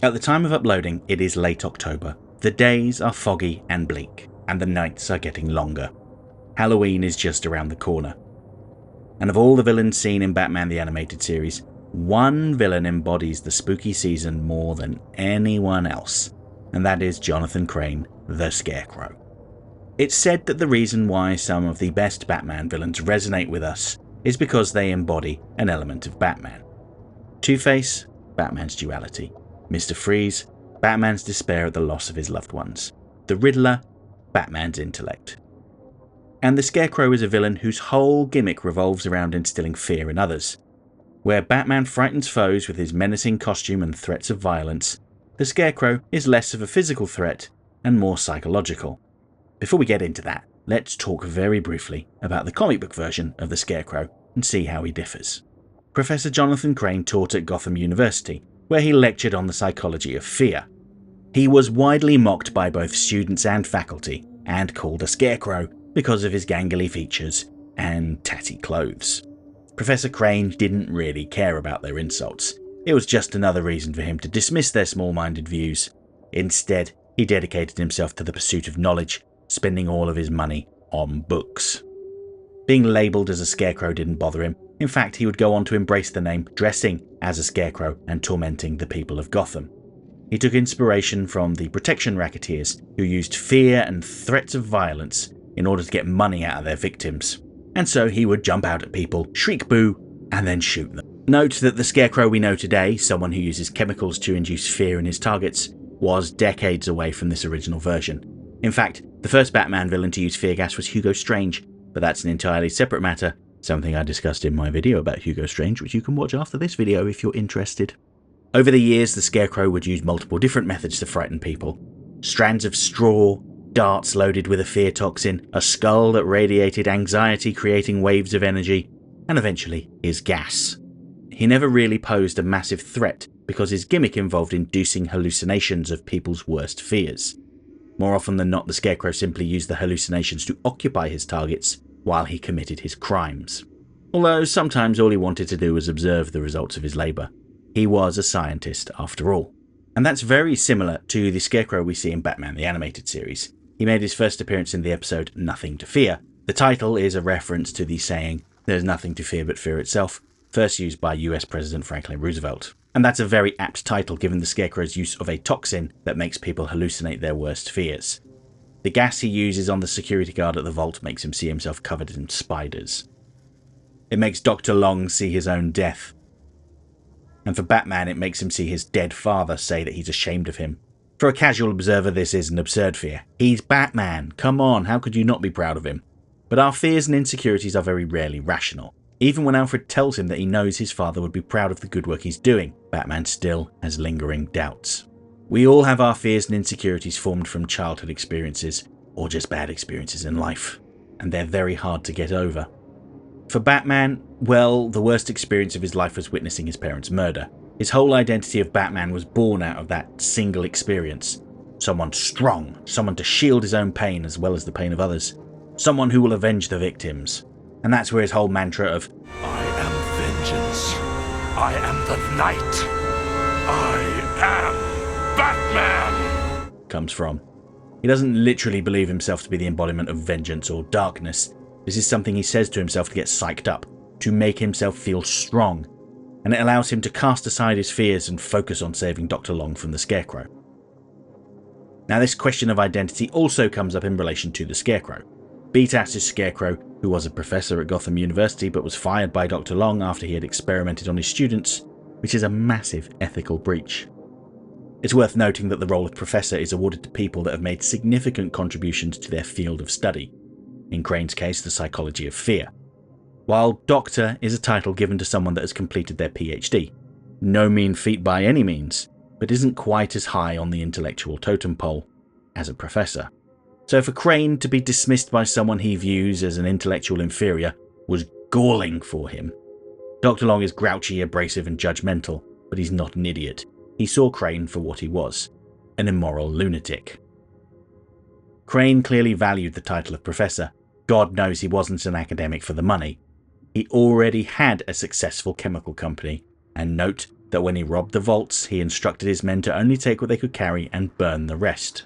At the time of uploading, it is late October. The days are foggy and bleak, and the nights are getting longer. Halloween is just around the corner. And of all the villains seen in Batman the Animated Series, one villain embodies the spooky season more than anyone else, and that is Jonathan Crane, the Scarecrow. It's said that the reason why some of the best Batman villains resonate with us is because they embody an element of Batman. Two-Face, Batman's duality. Mr. Freeze, Batman's despair at the loss of his loved ones. The Riddler, Batman's intellect. And the Scarecrow is a villain whose whole gimmick revolves around instilling fear in others. Where Batman frightens foes with his menacing costume and threats of violence, the Scarecrow is less of a physical threat and more psychological. Before we get into that, let's talk very briefly about the comic book version of the Scarecrow and see how he differs. Professor Jonathan Crane taught at Gotham University, where he lectured on the psychology of fear. He was widely mocked by both students and faculty, and called a scarecrow because of his gangly features and tatty clothes. Professor Crane didn't really care about their insults. It was just another reason for him to dismiss their small-minded views. Instead, he dedicated himself to the pursuit of knowledge, spending all of his money on books. Being labelled as a scarecrow didn't bother him. In fact, he would go on to embrace the name, dressing as a scarecrow and tormenting the people of Gotham. He took inspiration from the protection racketeers who used fear and threats of violence in order to get money out of their victims. And so he would jump out at people, shriek boo, and then shoot them. Note that the Scarecrow we know today, someone who uses chemicals to induce fear in his targets, was decades away from this original version. In fact, the first Batman villain to use fear gas was Hugo Strange, but that's an entirely separate matter, something I discussed in my video about Hugo Strange, which you can watch after this video if you're interested. Over the years, the Scarecrow would use multiple different methods to frighten people. Strands of straw, darts loaded with a fear toxin, a skull that radiated anxiety creating waves of energy, and eventually his gas. He never really posed a massive threat because his gimmick involved inducing hallucinations of people's worst fears. More often than not, the Scarecrow simply used the hallucinations to occupy his targets while he committed his crimes. Although sometimes all he wanted to do was observe the results of his labour. He was a scientist after all. And that's very similar to the Scarecrow we see in Batman the Animated Series. He made his first appearance in the episode Nothing to Fear. The title is a reference to the saying, "There's nothing to fear but fear itself," first used by US President Franklin Roosevelt. And that's a very apt title given the Scarecrow's use of a toxin that makes people hallucinate their worst fears. The gas he uses on the security guard at the vault makes him see himself covered in spiders. It makes Dr. Long see his own death. And for Batman, it makes him see his dead father say that he's ashamed of him. For a casual observer, this is an absurd fear. He's Batman. Come on, how could you not be proud of him? But our fears and insecurities are very rarely rational. Even when Alfred tells him that he knows his father would be proud of the good work he's doing, Batman still has lingering doubts. We all have our fears and insecurities formed from childhood experiences, or just bad experiences in life, and they're very hard to get over. For Batman, well, the worst experience of his life was witnessing his parents' murder. His whole identity of Batman was born out of that single experience. Someone strong, someone to shield his own pain as well as the pain of others, someone who will avenge the victims. And that's where his whole mantra of, "I am vengeance. I am the night. I am Batman," comes from. He doesn't literally believe himself to be the embodiment of vengeance or darkness. This is something he says to himself to get psyched up, to make himself feel strong, and it allows him to cast aside his fears and focus on saving Dr. Long from the Scarecrow. Now, this question of identity also comes up in relation to the Scarecrow. BTAS's Scarecrow, who was a professor at Gotham University but was fired by Dr. Long after he had experimented on his students, which is a massive ethical breach. It's worth noting that the role of professor is awarded to people that have made significant contributions to their field of study. In Crane's case, the psychology of fear. While doctor is a title given to someone that has completed their PhD. No mean feat by any means, but isn't quite as high on the intellectual totem pole as a professor. So for Crane to be dismissed by someone he views as an intellectual inferior was galling for him. Dr. Long is grouchy, abrasive and judgmental, but he's not an idiot. He saw Crane for what he was, an immoral lunatic. Crane clearly valued the title of professor. God knows he wasn't an academic for the money. He already had a successful chemical company, and note that when he robbed the vaults, he instructed his men to only take what they could carry and burn the rest.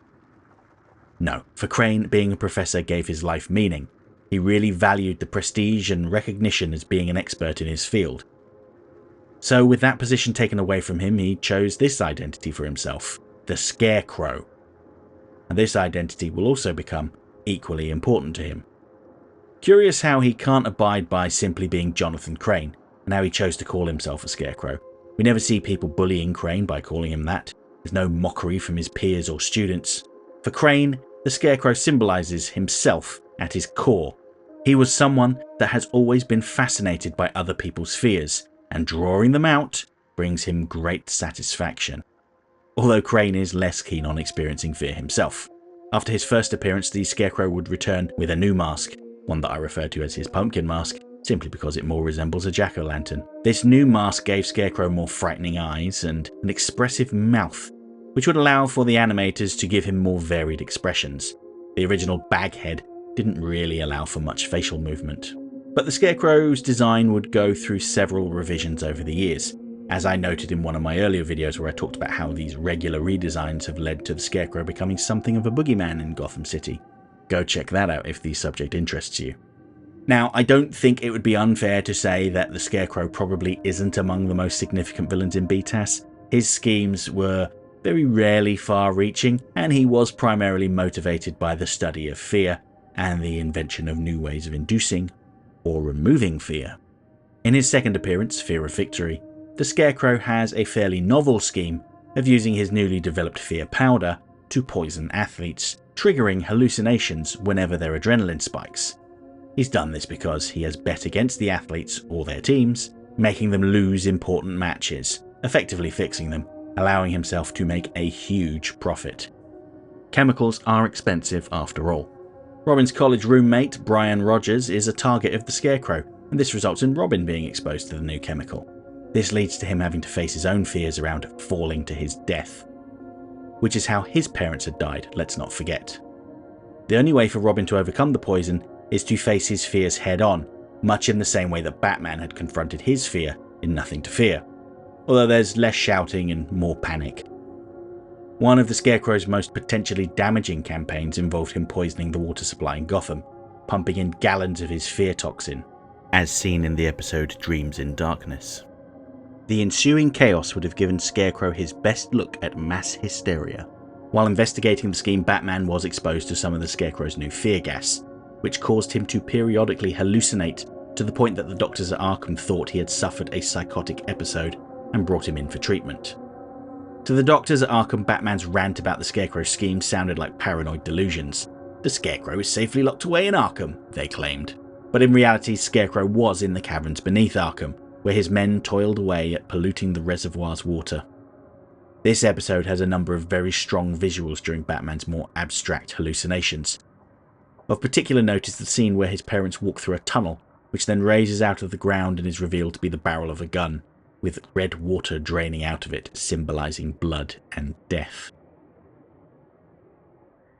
No, for Crane, being a professor gave his life meaning. He really valued the prestige and recognition as being an expert in his field. So with that position taken away from him, he chose this identity for himself, the Scarecrow. And this identity will also become equally important to him. Curious how he can't abide by simply being Jonathan Crane, and how he chose to call himself a Scarecrow. We never see people bullying Crane by calling him that. There's no mockery from his peers or students. For Crane, the Scarecrow symbolises himself at his core. He was someone that has always been fascinated by other people's fears, and drawing them out brings him great satisfaction. Although Crane is less keen on experiencing fear himself. After his first appearance, the Scarecrow would return with a new mask, one that I refer to as his pumpkin mask, simply because it more resembles a jack-o'-lantern. This new mask gave Scarecrow more frightening eyes and an expressive mouth, which would allow for the animators to give him more varied expressions. The original Baghead didn't really allow for much facial movement. But the Scarecrow's design would go through several revisions over the years, as I noted in one of my earlier videos where I talked about how these regular redesigns have led to the Scarecrow becoming something of a boogeyman in Gotham City. Go check that out if the subject interests you. Now, I don't think it would be unfair to say that the Scarecrow probably isn't among the most significant villains in BTAS. His schemes were very rarely far-reaching, and he was primarily motivated by the study of fear and the invention of new ways of inducing or removing fear. In his second appearance, Fear of Victory, the Scarecrow has a fairly novel scheme of using his newly developed fear powder to poison athletes, triggering hallucinations whenever their adrenaline spikes. He's done this because he has bet against the athletes or their teams, making them lose important matches, effectively fixing them, allowing himself to make a huge profit. Chemicals are expensive after all. Robin's college roommate, Brian Rogers, is a target of the Scarecrow, and this results in Robin being exposed to the new chemical. This leads to him having to face his own fears around falling to his death, which is how his parents had died, let's not forget. The only way for Robin to overcome the poison is to face his fears head-on, much in the same way that Batman had confronted his fear in Nothing to Fear, although there's less shouting and more panic. One of the Scarecrow's most potentially damaging campaigns involved him poisoning the water supply in Gotham, pumping in gallons of his fear toxin, as seen in the episode Dreams in Darkness. The ensuing chaos would have given Scarecrow his best look at mass hysteria. While investigating the scheme, Batman was exposed to some of the Scarecrow's new fear gas, which caused him to periodically hallucinate to the point that the doctors at Arkham thought he had suffered a psychotic episode and brought him in for treatment. To the doctors at Arkham, Batman's rant about the Scarecrow's scheme sounded like paranoid delusions. The Scarecrow is safely locked away in Arkham, they claimed. But in reality, Scarecrow was in the caverns beneath Arkham, where his men toiled away at polluting the reservoir's water. This episode has a number of very strong visuals during Batman's more abstract hallucinations. Of particular note is the scene where his parents walk through a tunnel, which then raises out of the ground and is revealed to be the barrel of a gun, with red water draining out of it, symbolising blood and death.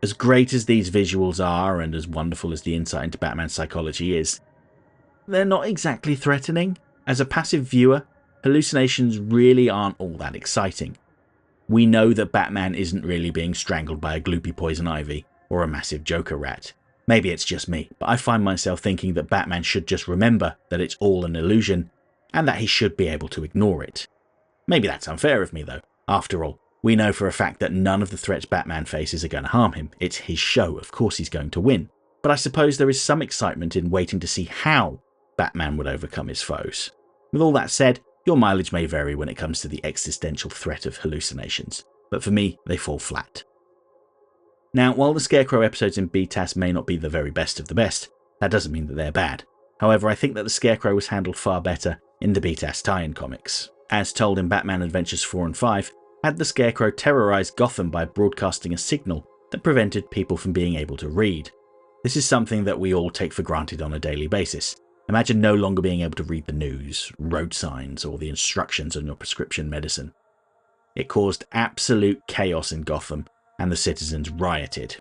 As great as these visuals are, and as wonderful as the insight into Batman's psychology is, they're not exactly threatening. As a passive viewer, hallucinations really aren't all that exciting. We know that Batman isn't really being strangled by a gloopy poison ivy or a massive Joker rat. Maybe it's just me, but I find myself thinking that Batman should just remember that it's all an illusion and that he should be able to ignore it. Maybe that's unfair of me though. After all, we know for a fact that none of the threats Batman faces are going to harm him. It's his show, of course he's going to win. But I suppose there is some excitement in waiting to see how Batman would overcome his foes. With all that said, your mileage may vary when it comes to the existential threat of hallucinations, but for me, they fall flat. Now, while the Scarecrow episodes in BTAS may not be the very best of the best, that doesn't mean that they're bad. However, I think that the Scarecrow was handled far better in the BTAS tie-in comics. As told in Batman Adventures 4 and 5, had the Scarecrow terrorised Gotham by broadcasting a signal that prevented people from being able to read. This is something that we all take for granted on a daily basis. Imagine no longer being able to read the news, road signs, or the instructions on your prescription medicine. It caused absolute chaos in Gotham, and the citizens rioted.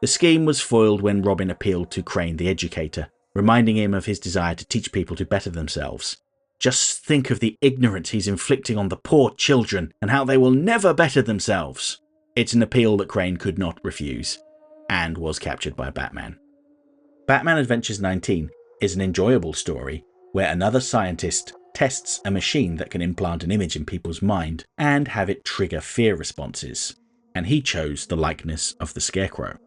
The scheme was foiled when Robin appealed to Crane the Educator, reminding him of his desire to teach people to better themselves. Just think of the ignorance he's inflicting on the poor children and how they will never better themselves. It's an appeal that Crane could not refuse, and was captured by Batman. Batman Adventures 19 is an enjoyable story where another scientist tests a machine that can implant an image in people's mind and have it trigger fear responses, and he chose the likeness of the Scarecrow.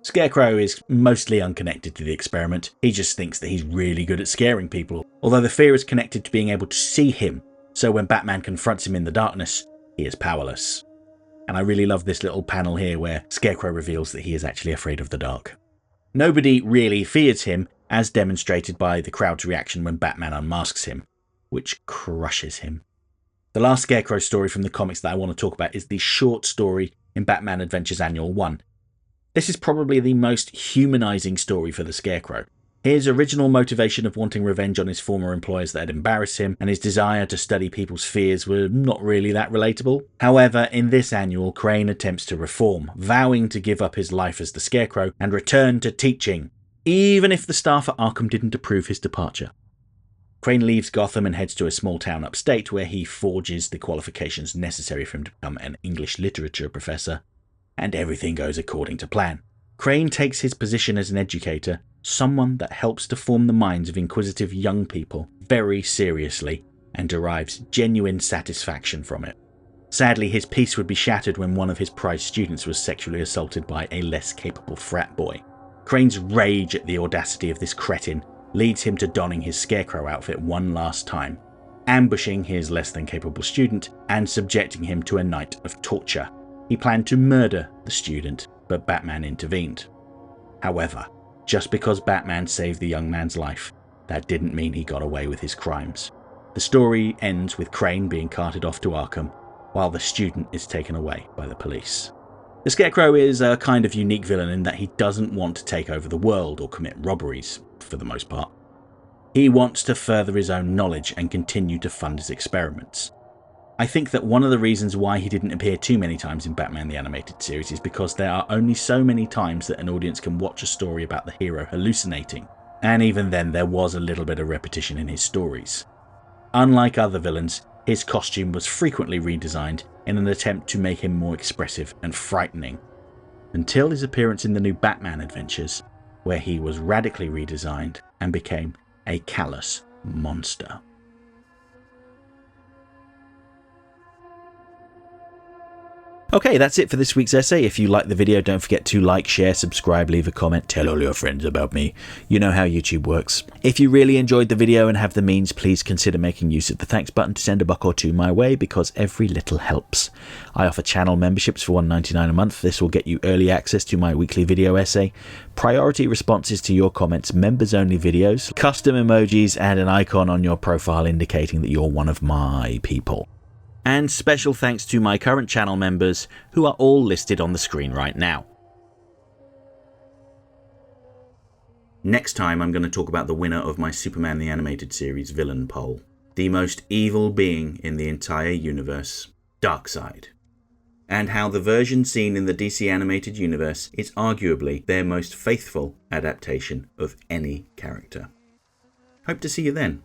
Scarecrow is mostly unconnected to the experiment. He just thinks that he's really good at scaring people, although the fear is connected to being able to see him, so when Batman confronts him in the darkness, he is powerless. And I really love this little panel here where Scarecrow reveals that he is actually afraid of the dark. Nobody really fears him, as demonstrated by the crowd's reaction when Batman unmasks him, which crushes him. The last Scarecrow story from the comics that I want to talk about is the short story in Batman Adventures Annual 1. This is probably the most humanizing story for the Scarecrow. His original motivation of wanting revenge on his former employers that had embarrassed him and his desire to study people's fears were not really that relatable. However, in this annual, Crane attempts to reform, vowing to give up his life as the Scarecrow and return to teaching, even if the staff at Arkham didn't approve his departure. Crane leaves Gotham and heads to a small town upstate where he forges the qualifications necessary for him to become an English literature professor, and everything goes according to plan. Crane takes his position as an educator, someone that helps to form the minds of inquisitive young people, very seriously, and derives genuine satisfaction from it. Sadly, his peace would be shattered when one of his prized students was sexually assaulted by a less capable frat boy. Crane's rage at the audacity of this cretin leads him to donning his Scarecrow outfit one last time, ambushing his less than capable student and subjecting him to a night of torture. He planned to murder the student, but Batman intervened. However, just because Batman saved the young man's life, that didn't mean he got away with his crimes. The story ends with Crane being carted off to Arkham, while the student is taken away by the police. The Scarecrow is a kind of unique villain in that he doesn't want to take over the world or commit robberies, for the most part. He wants to further his own knowledge and continue to fund his experiments. I think that one of the reasons why he didn't appear too many times in Batman the Animated Series is because there are only so many times that an audience can watch a story about the hero hallucinating, and even then there was a little bit of repetition in his stories. Unlike other villains, his costume was frequently redesigned in an attempt to make him more expressive and frightening, until his appearance in the new Batman Adventures, where he was radically redesigned and became a callous monster. Okay, that's it for this week's essay. If you liked the video, don't forget to like, share, subscribe, leave a comment, tell all your friends about me. You know how YouTube works. If you really enjoyed the video and have the means, please consider making use of the thanks button to send a buck or two my way, because every little helps. I offer channel memberships for $1.99 a month. This will get you early access to my weekly video essay, priority responses to your comments, members-only videos, custom emojis, and an icon on your profile indicating that you're one of my people. And special thanks to my current channel members, who are all listed on the screen right now. Next time I'm going to talk about the winner of my Superman the Animated Series villain poll. The most evil being in the entire universe, Darkseid. And how the version seen in the DC Animated Universe is arguably their most faithful adaptation of any character. Hope to see you then.